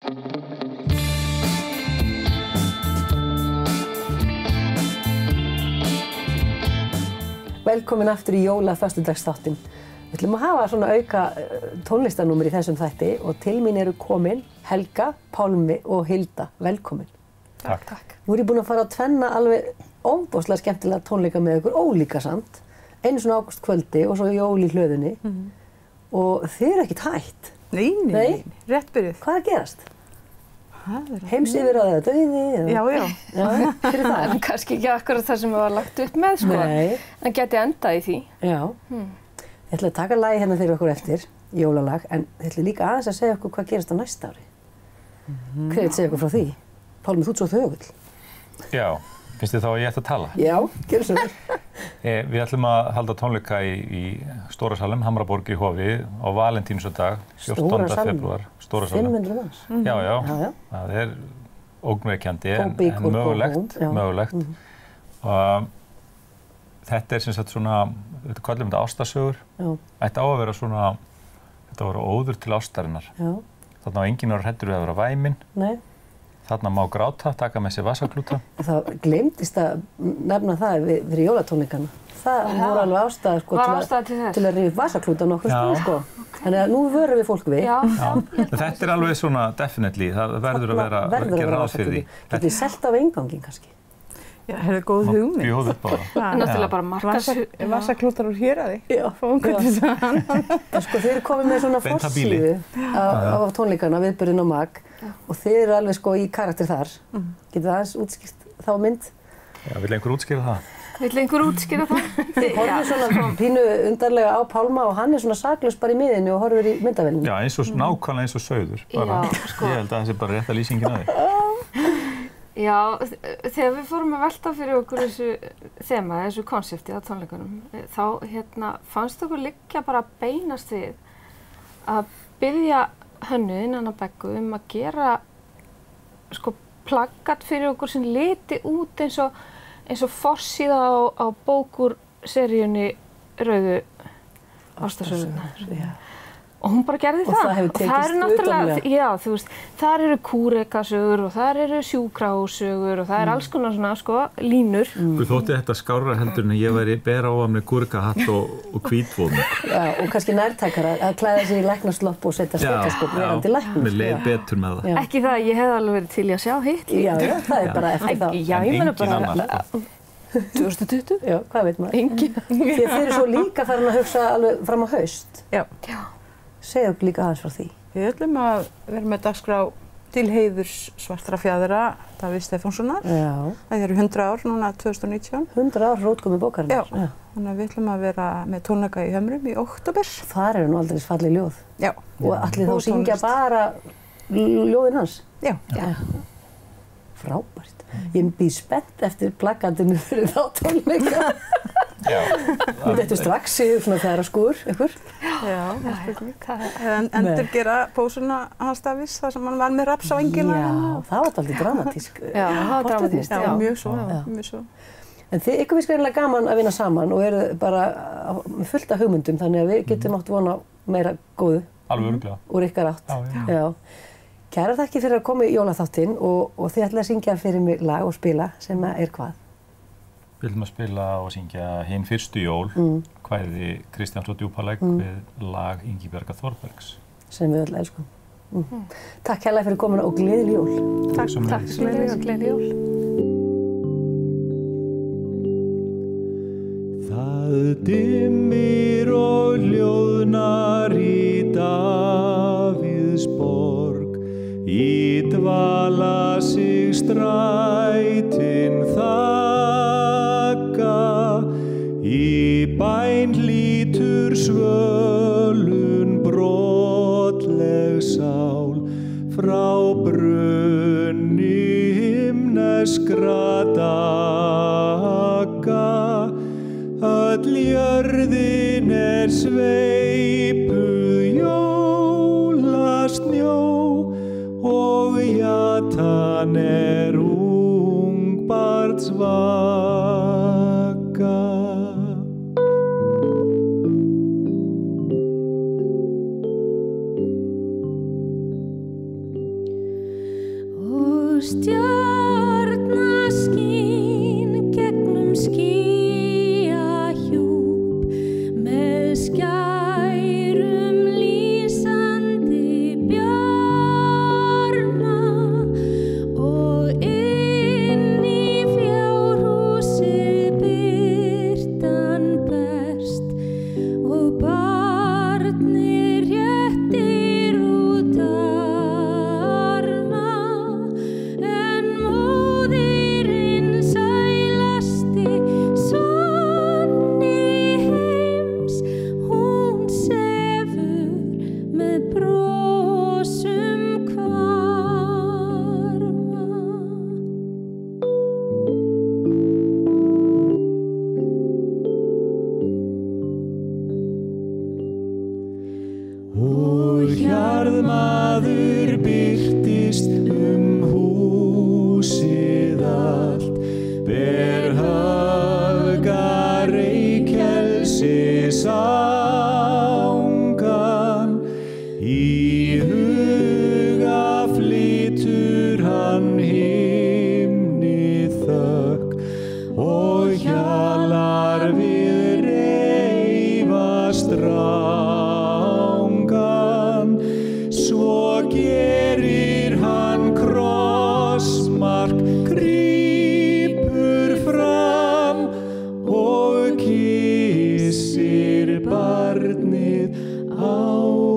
Velkomin aftur í jóla-föstudagsþáttinn. Við ætlum að hafa svona auka tónlistarnúmer í þessum þætti og til mín eru komin Helga, Pálmi og Hilda. Velkomin. Takk. Takk. Nú er ég búin að fara að tvenna alveg óbúslega skemmtilega tónleika með ykkur, ólíka samt. Einu svona ágústkvöldi og svo jól í hlöðunni. Og þið eru ekkert hætt. Nei, rétt byrjuð. Hvað er að gerast? Heimsyfirráð eða dauði? Já. Fyrir það? En kannski ekki akkurat það sem við var lagt upp með, sko. Nei. En geti endað í því. Já. Ég ætla að taka lagi hérna fyrir okkur eftir, jólalag, en ég ætla líka aðeins að segja okkur hvað gerist á næsta ári. Hver vil segja okkur frá því? Pálmi, þú ert svo þögull. Já, finnst þið þá að ég ætti að tala? Já, gjörðu svo vel. Við ætlum að halda tónleika í Stóra Salnum, Hamraborg í Hofi á Valentínusardag, 14. febrúar. Stóra Salnum. 500 manns. Já. Það er ógnvekjandi en mögulegt. Og þetta er sem sagt svona, við kallum þetta ástarsögur. Þetta á að vera svona, þetta á að vera óður til ástarinnar. Þarna á enginn að hræddur við að vera væminn. Nei. Þarna má gráta, taka með sér vasaklúta. Það gleymdist að nefna það fyrir jólatónleikana. Það voru alveg ástæða sko, til að rífa vasaklúta nokkur sko. Þannig að nú vörum við fólk við. Já. Þetta er alveg svona definitely, það verður að vera að gera ráð fyrir því. Getið þið selt á einganginn kannski? Já, það er góð hugmynd. Bjóð upp á það. Náttúrulega bara markas... Vasaklútar úr Héraði. Já. Fáum hvernig það. Sko, þeir eru komið með svona forsíðu á tónleikana, viðburðin og mag. Og þeir eru alveg sko í karakter þar. Getið það aðeins útskýrt þá mynd? Já, vill einhver útskýra það? Vill einhver útskýra það? Þið horfið svona pínu undarlega á Pálma og hann er svona saklaus bara í miðinu og horfir í myndavélinu. Já, nákvæmlega eins og sauður. Ég held að það sé bara rétta lýsingin að því. Já, þegar við fórum að velta fyrir okkur þessu þema, þessu konsepti á tónleikunum, þá fannst okkur liggja bara að beinast við að biðja hönnuðinn Anna Beggu að gera sko plaggat fyrir okkur sem liti út eins og forsíða á bók úr seríunni Rauðu ástarsögurnar. Og hún bara gerði það. Og það hefur tekist utanlega. Já, þú veist, þar eru kúrekasögur og þar eru sjúkrahússögur og það er alls konar svona, sko, línur. Þú þótti þetta skárra heldur en ég væri bera á að með kúrekahatt og hvítvóðum. Já, og kannski nærtækara að klæða sig í læknaslopp og setja stetoskóp verandi læknir. Mér leið betur með það. Ekki það, ég hefði alveg verið til í að sjá hitt. Já, það er bara eftir það. Já, ég meina bara 2020. Já, hvað veit maður? Engin. Þeir eru svo líka farin að hugsa alveg fram á haust. Já. Segðu okkur líka aðeins frá því. Við ætlum að vera með dagskrá til heiðurs Svartra Fjaðra Davíðs Stefánssonar. Já. Það eru 100 ár núna 2019. 100 ár rótkomi bókarinnar. Já. Þannig að við ætlum að vera með tónleika í Hömrum í október. Þar eru nú aldrei falleg ljóð. Já. Og allir þá syngja bara ljóðin hans. Já. Frábært. Ég býð spennt eftir plaggatinu fyrir þá tónleika. Já. Þetta strax í svona þæraskúr, ykkur? Já, endurgera pósuna hans Davíðs þar sem hann var með raps á engina. Já, það var dálítið dramatísk. Já, það var dramatískt. Já, mjög svo. En þið ykkur finnst greinilega gaman að vinna saman og eru bara með fullt af hugmyndum þannig að við getum átt vona meira góðu. Alveg örugglega. Úr ykkar átt. Já. Kærar þakkir fyrir að koma í jólaþáttinn og þið ætlaði að syngja fyrir mig lag og spila sem er hvað? Við ætlum að spila og syngja Hin fyrstu jól, kvæði Kristjáns og Djúpalæk við lag Ingibjargar Þorbergs. Sem við öll elskum. Takk kærlega fyrir komuna og gleðileg jól. Takk fyrir gleðileg jól. Það dimmir og hljóðnar í Davíðs borg, í dvala sig strætin þakka, í bæn hlýtur svölun brotleg sál, frá brunni himneskra daga. Öll jörðin sveipuð jólasnjó og jatan ungbarns vaka. stjarnaskín gegnum skýjahjúp með skærum lýsandi bjarma og inn í fjárhúsið birtan berst og barnið réttir út arma en móðirin sælasti svanni heims hún sefur með brosum hvarma. Og hjarðmaður birtist húsið allt, ber höfgar reykelsi sangan. Í huga flytur hann himni þökk og hjalar við reifast rangan. Svo gerir hann krossmark, grípur fram og kyssir barnið á